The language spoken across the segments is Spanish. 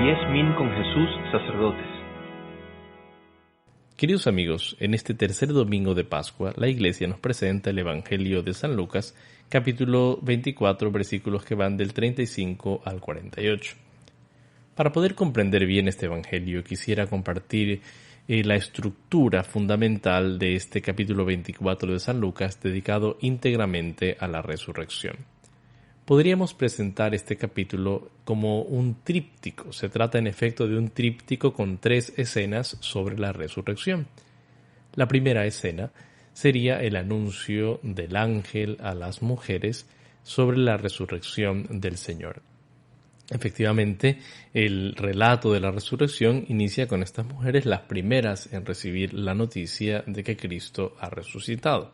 10.000 con Jesús, sacerdotes. Queridos amigos, en este tercer domingo de Pascua, la Iglesia nos presenta el Evangelio de San Lucas, capítulo 24, versículos que van del 35 al 48. Para poder comprender bien este Evangelio, quisiera compartir la estructura fundamental de este capítulo 24 de San Lucas, dedicado íntegramente a la resurrección. Podríamos presentar este capítulo como un tríptico. Se trata en efecto de un tríptico con 3 escenas sobre la resurrección. La primera escena sería el anuncio del ángel a las mujeres sobre la resurrección del Señor. Efectivamente, el relato de la resurrección inicia con estas mujeres, las primeras en recibir la noticia de que Cristo ha resucitado.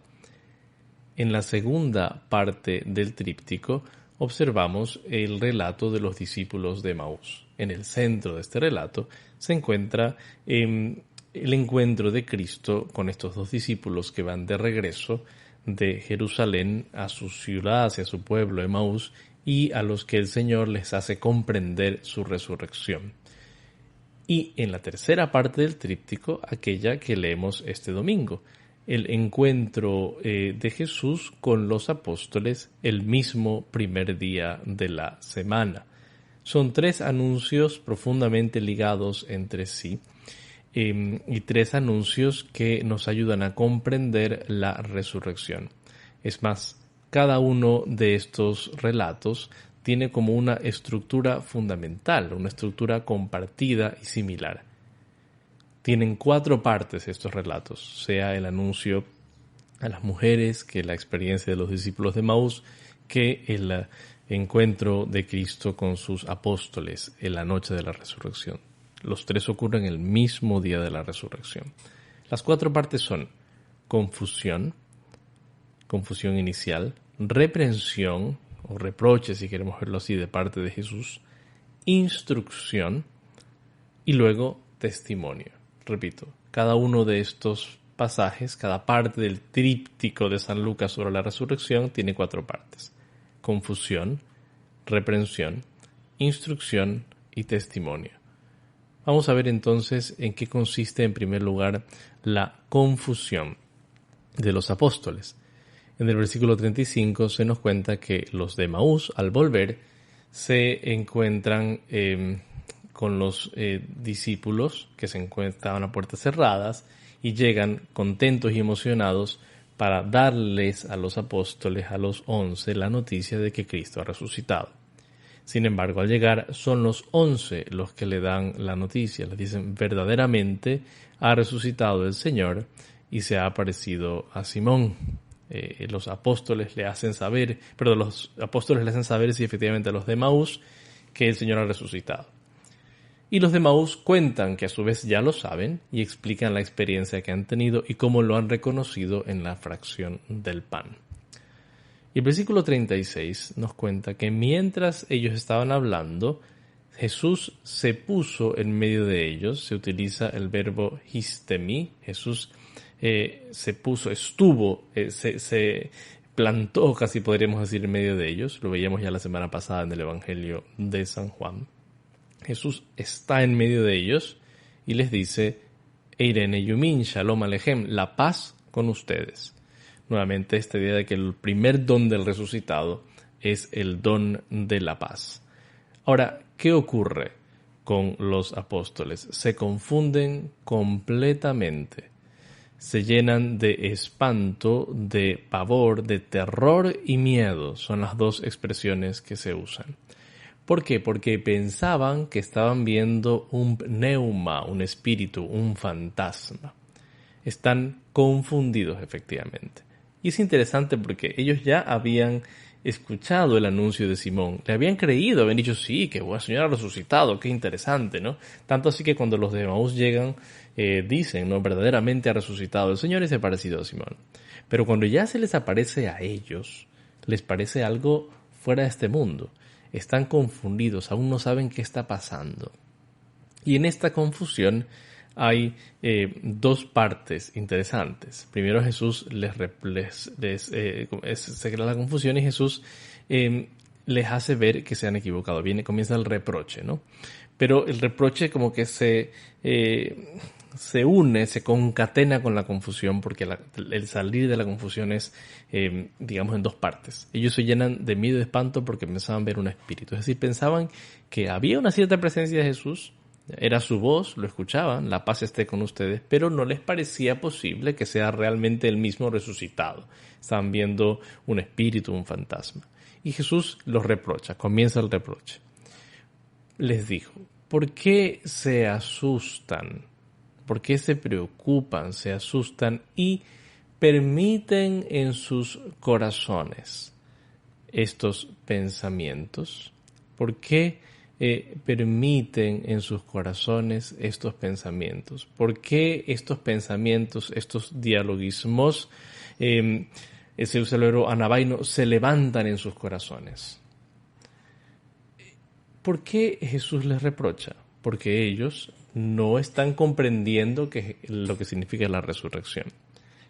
En la segunda parte del tríptico observamos el relato de los discípulos de Emaús. En el centro de este relato se encuentra el encuentro de Cristo con estos 2 discípulos que van de regreso de Jerusalén a su ciudad, hacia su pueblo Emaús, y a los que el Señor les hace comprender su resurrección. Y en la tercera parte del tríptico, aquella que leemos este domingo, el encuentro de Jesús con los apóstoles el mismo primer día de la semana. Son 3 anuncios profundamente ligados entre sí y 3 anuncios que nos ayudan a comprender la resurrección. Es más, cada uno de estos relatos tiene como una estructura fundamental, una estructura compartida y similar. Tienen 4 partes estos relatos, sea el anuncio a las mujeres, que la experiencia de los discípulos de Emaús, que el encuentro de Cristo con sus apóstoles en la noche de la resurrección. Los 3 ocurren el mismo día de la resurrección. Las 4 partes son confusión inicial, reprensión o reproche, si queremos verlo así, de parte de Jesús, instrucción y luego testimonio. Repito, cada uno de estos pasajes, cada parte del tríptico de San Lucas sobre la resurrección tiene 4 partes: confusión, reprensión, instrucción y testimonio. Vamos a ver entonces en qué consiste en primer lugar la confusión de los apóstoles. En el versículo 35 se nos cuenta que los de Emaús, al volver, se encuentran con los discípulos que se encuentran a puertas cerradas y llegan contentos y emocionados para darles a los apóstoles, a los 11, la noticia de que Cristo ha resucitado. Sin embargo, al llegar son los 11 los que le dan la noticia. Les dicen: verdaderamente ha resucitado el Señor y se ha aparecido a Simón. Los apóstoles le hacen saber si efectivamente a los de Emaús que el Señor ha resucitado. Y los de Emaús cuentan que a su vez ya lo saben y explican la experiencia que han tenido y cómo lo han reconocido en la fracción del pan. Y el versículo 36 nos cuenta que mientras ellos estaban hablando, Jesús se puso en medio de ellos. Se utiliza el verbo histemi. Jesús se plantó, casi podríamos decir, en medio de ellos. Lo veíamos ya la semana pasada en el Evangelio de San Juan. Jesús está en medio de ellos y les dice: Eirene yumin shalom alechem, la paz con ustedes. Nuevamente esta idea de que el primer don del resucitado es el don de la paz. Ahora, ¿qué ocurre con los apóstoles? Se confunden completamente. Se llenan de espanto, de pavor, de terror y miedo. Son las 2 expresiones que se usan. ¿Por qué? Porque pensaban que estaban viendo un pneuma, un espíritu, un fantasma. Están confundidos, efectivamente. Y es interesante porque ellos ya habían escuchado el anuncio de Simón, le habían creído, habían dicho: sí, que el Señor ha resucitado, qué interesante, ¿no? Tanto así que cuando los de Emaús llegan, dicen: no, verdaderamente ha resucitado el Señor y se ha parecido a Simón. Pero cuando ya se les aparece a ellos, les parece algo fuera de este mundo. Están confundidos, aún no saben qué está pasando. Y en esta confusión hay 2 partes interesantes. Primero, Jesús se crea la confusión y Jesús les hace ver que se han equivocado. Comienza el reproche, ¿no? Pero el reproche como que se une, se concatena con la confusión, porque el salir de la confusión es, digamos, en dos partes. Ellos se llenan de miedo y de espanto porque pensaban ver un espíritu. Es decir, pensaban que había una cierta presencia de Jesús, era su voz, lo escuchaban, la paz esté con ustedes, pero no les parecía posible que sea realmente el mismo resucitado. Estaban viendo un espíritu, un fantasma. Y Jesús los reprocha, comienza el reproche. Les dijo, ¿por qué se asustan? ¿Por qué se preocupan, se asustan y permiten en sus corazones estos pensamientos? ¿Por qué permiten en sus corazones estos pensamientos? ¿Por qué estos pensamientos, estos dialogismos, ese usa el verbo anabaino, se levantan en sus corazones? ¿Por qué Jesús les reprocha? Porque ellos no están comprendiendo lo que significa la resurrección.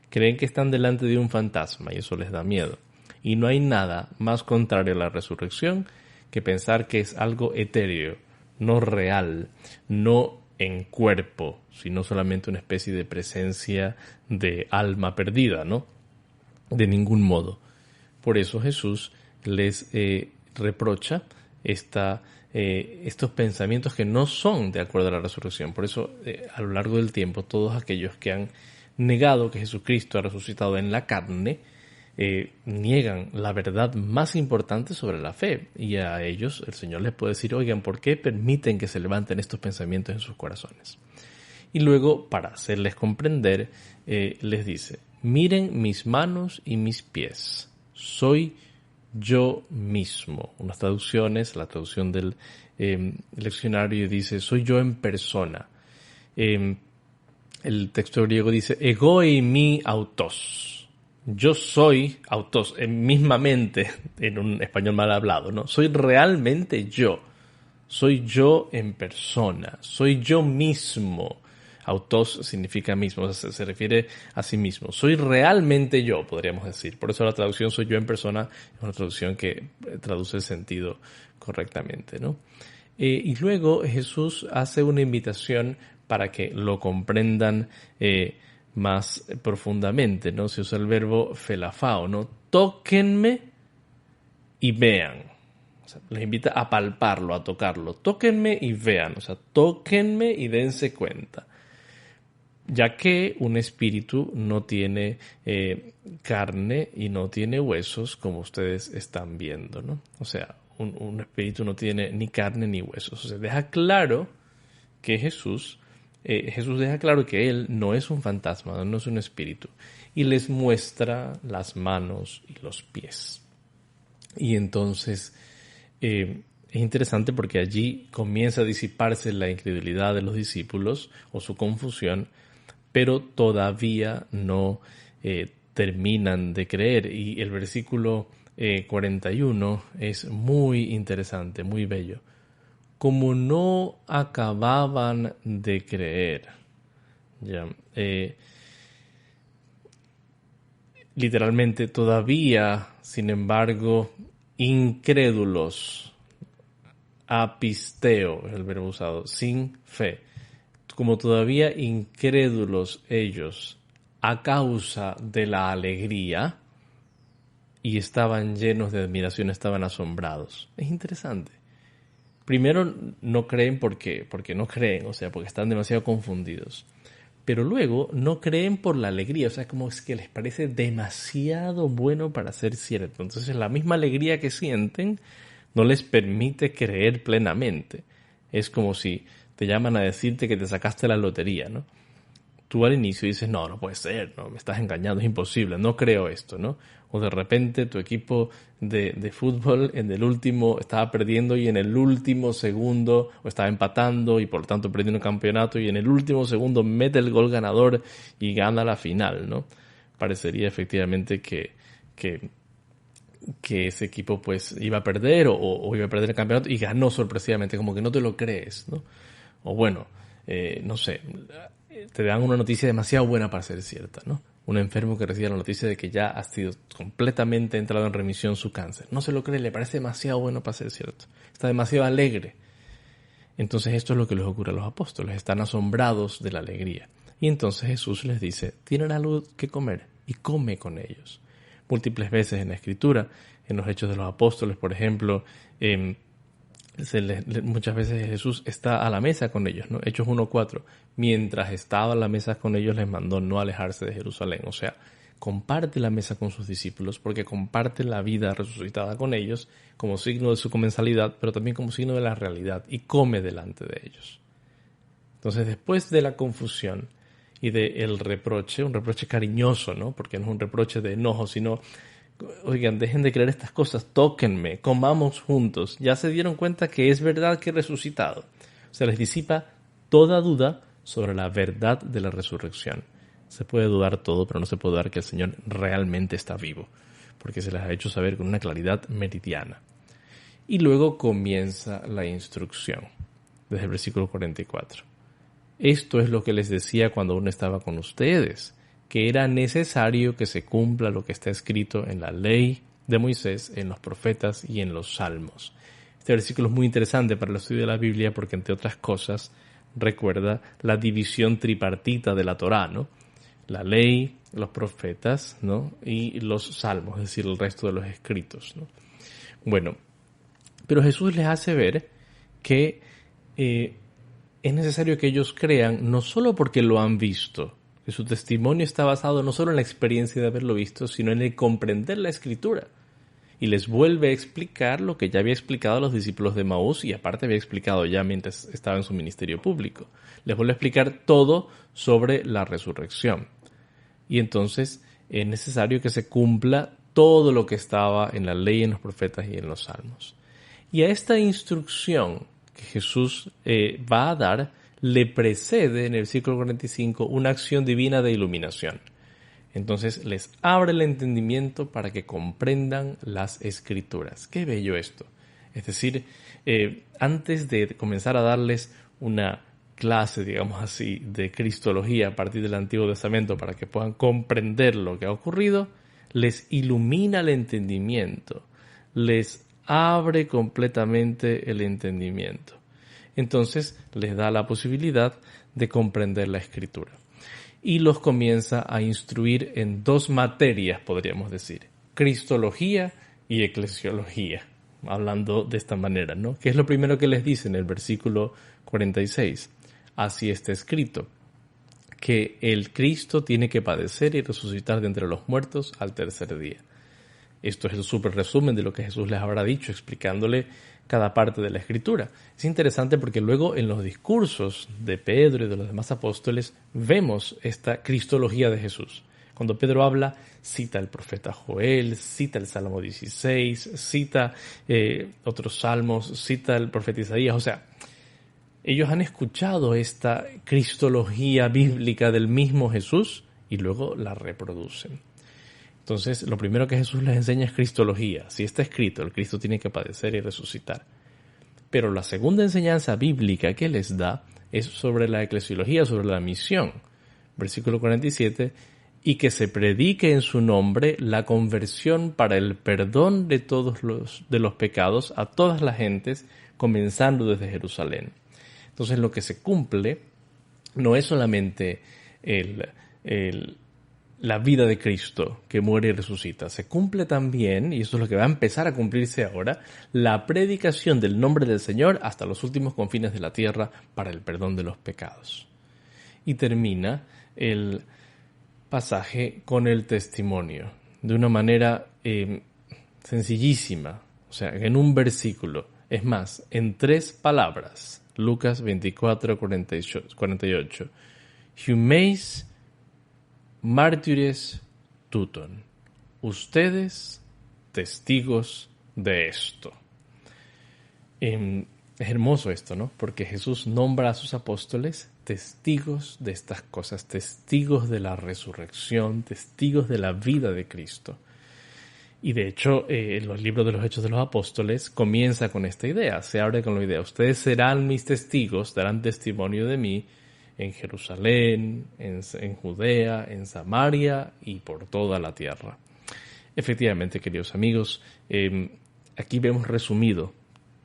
Creen que están delante de un fantasma y eso les da miedo. Y no hay nada más contrario a la resurrección que pensar que es algo etéreo, no real, no en cuerpo, sino solamente una especie de presencia de alma perdida, ¿no? De ningún modo. Por eso Jesús les reprocha estos pensamientos que no son de acuerdo a la resurrección. Por eso, a lo largo del tiempo, todos aquellos que han negado que Jesucristo ha resucitado en la carne, niegan la verdad más importante sobre la fe. Y a ellos el Señor les puede decir, oigan, ¿por qué permiten que se levanten estos pensamientos en sus corazones? Y luego, para hacerles comprender, les dice, miren mis manos y mis pies, soy yo mismo. Unas traducciones, la traducción del leccionario dice, soy yo en persona. El texto griego dice, ego eimi autos. Yo soy autos, mismamente, en un español mal hablado, ¿no? Soy realmente yo. Soy yo en persona. Soy yo mismo. Autos significa mismo, o sea, se refiere a sí mismo. Soy realmente yo, podríamos decir. Por eso la traducción soy yo en persona es una traducción que traduce el sentido correctamente, ¿no? Y luego Jesús hace una invitación para que lo comprendan más profundamente, ¿no? Se usa el verbo felafao, ¿no? Tóquenme y vean. O sea, les invita a palparlo, a tocarlo. Tóquenme y vean. O sea, tóquenme y dense cuenta. Ya que un espíritu no tiene carne y no tiene huesos, como ustedes están viendo, ¿no? O sea, un espíritu no tiene ni carne ni huesos. O sea, deja claro que Jesús deja claro que Él no es un fantasma, no es un espíritu. Y les muestra las manos y los pies. Y entonces es interesante porque allí comienza a disiparse la incredulidad de los discípulos o su confusión, pero todavía no terminan de creer. Y el versículo 41 es muy interesante, muy bello. Como no acababan de creer. Ya, literalmente todavía, sin embargo, incrédulos. Apisteo es el verbo usado, sin fe. Como todavía incrédulos ellos a causa de la alegría y estaban llenos de admiración, estaban asombrados. Es interesante. Primero no creen porque no creen, o sea, porque están demasiado confundidos. Pero luego no creen por la alegría, o sea, como es que les parece demasiado bueno para ser cierto. Entonces la misma alegría que sienten no les permite creer plenamente. Es como si te llaman a decirte que te sacaste la lotería, ¿no? Tú al inicio dices, no puede ser, no, me estás engañando, es imposible, no creo esto, ¿no? O de repente tu equipo de fútbol en el último estaba perdiendo y en el último segundo, o estaba empatando y por lo tanto perdiendo el campeonato y en el último segundo mete el gol ganador y gana la final, ¿no? Parecería efectivamente que ese equipo pues iba a perder o iba a perder el campeonato y ganó sorpresivamente, como que no te lo crees, ¿no? O bueno, no sé, te dan una noticia demasiado buena para ser cierta, ¿no? un enfermo que recibe la noticia de que ya ha sido completamente entrado en remisión su cáncer. No se lo cree, le parece demasiado bueno para ser cierto. Está demasiado alegre. Entonces esto es lo que les ocurre a los apóstoles. Están asombrados de la alegría. Y entonces Jesús les dice, tienen algo que comer, y come con ellos. Múltiples veces en la Escritura, en los Hechos de los Apóstoles, por ejemplo, muchas veces Jesús está a la mesa con ellos, ¿no? Hechos 1:4. Mientras estaba a la mesa con ellos, les mandó no alejarse de Jerusalén. O sea, comparte la mesa con sus discípulos porque comparte la vida resucitada con ellos como signo de su comensalidad, pero también como signo de la realidad, y come delante de ellos. Entonces, después de la confusión y del reproche, un reproche cariñoso, ¿no? Porque no es un reproche de enojo, sino, oigan, dejen de creer estas cosas, tóquenme, comamos juntos. Ya se dieron cuenta que es verdad que he resucitado. O sea, les disipa toda duda sobre la verdad de la resurrección. Se puede dudar todo, pero no se puede dudar que el Señor realmente está vivo, porque se les ha hecho saber con una claridad meridiana. Y luego comienza la instrucción, desde el versículo 44. Esto es lo que les decía cuando aún estaba con ustedes, que era necesario que se cumpla lo que está escrito en la ley de Moisés, en los profetas y en los salmos. Este versículo es muy interesante para el estudio de la Biblia porque, entre otras cosas, recuerda la división tripartita de la Torá, ¿no? La ley, los profetas, ¿no? Y los salmos, es decir, el resto de los escritos, ¿no? Bueno, pero Jesús les hace ver que es necesario que ellos crean no solo porque lo han visto, que su testimonio está basado no solo en la experiencia de haberlo visto, sino en el comprender la Escritura. Y les vuelve a explicar lo que ya había explicado a los discípulos de Emaús y aparte había explicado ya mientras estaba en su ministerio público. Les vuelve a explicar todo sobre la resurrección. Y entonces es necesario que se cumpla todo lo que estaba en la ley, en los profetas y en los salmos. Y a esta instrucción que Jesús va a dar, le precede en el versículo 45 una acción divina de iluminación. Entonces les abre el entendimiento para que comprendan las Escrituras. ¡Qué bello esto! Es decir, antes de comenzar a darles una clase, digamos así, de cristología a partir del Antiguo Testamento para que puedan comprender lo que ha ocurrido, les ilumina el entendimiento, les abre completamente el entendimiento. Entonces les da la posibilidad de comprender la Escritura. Y los comienza a instruir en dos materias, podríamos decir, cristología y eclesiología, hablando de esta manera, ¿no? ¿Qué es lo primero que les dice en el versículo 46? Así está escrito, que el Cristo tiene que padecer y resucitar de entre los muertos al tercer día. Esto es el súper resumen de lo que Jesús les habrá dicho, explicándole cada parte de la Escritura. Es interesante porque luego en los discursos de Pedro y de los demás apóstoles vemos esta cristología de Jesús. Cuando Pedro habla, cita el profeta Joel, cita el Salmo 16, cita otros salmos, cita el profeta Isaías. O sea, ellos han escuchado esta cristología bíblica del mismo Jesús y luego la reproducen. Entonces, lo primero que Jesús les enseña es cristología. Si está escrito, el Cristo tiene que padecer y resucitar. Pero la segunda enseñanza bíblica que les da es sobre la eclesiología, sobre la misión. Versículo 47, y que se predique en su nombre la conversión para el perdón de todos los pecados a todas las gentes, comenzando desde Jerusalén. Entonces, lo que se cumple no es solamente la vida de Cristo que muere y resucita. Se cumple también, y eso es lo que va a empezar a cumplirse ahora, la predicación del nombre del Señor hasta los últimos confines de la tierra para el perdón de los pecados. Y termina el pasaje con el testimonio, de una manera sencillísima, o sea, en un versículo, es más, en 3 palabras. Lucas 24, 48. Humeis mártires tuton. Ustedes testigos de esto. Es hermoso esto, ¿no? Porque Jesús nombra a sus apóstoles testigos de estas cosas, testigos de la resurrección, testigos de la vida de Cristo. Y de hecho, en los libros de los Hechos de los Apóstoles comienza con esta idea, se abre con la idea, ustedes serán mis testigos, darán testimonio de mí en Jerusalén, en Judea, en Samaria y por toda la tierra. Efectivamente, queridos amigos, aquí vemos resumido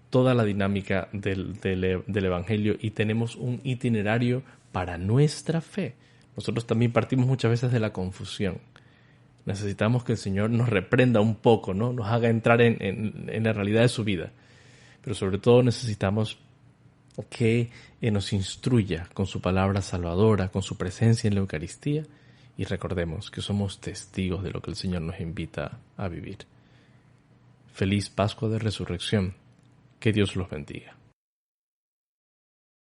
toda la dinámica del Evangelio y tenemos un itinerario para nuestra fe. Nosotros también partimos muchas veces de la confusión. Necesitamos que el Señor nos reprenda un poco, ¿no? Nos haga entrar en la realidad de su vida. Pero sobre todo necesitamos que nos instruya con su palabra salvadora, con su presencia en la Eucaristía, y recordemos que somos testigos de lo que el Señor nos invita a vivir. Feliz Pascua de Resurrección. Que Dios los bendiga.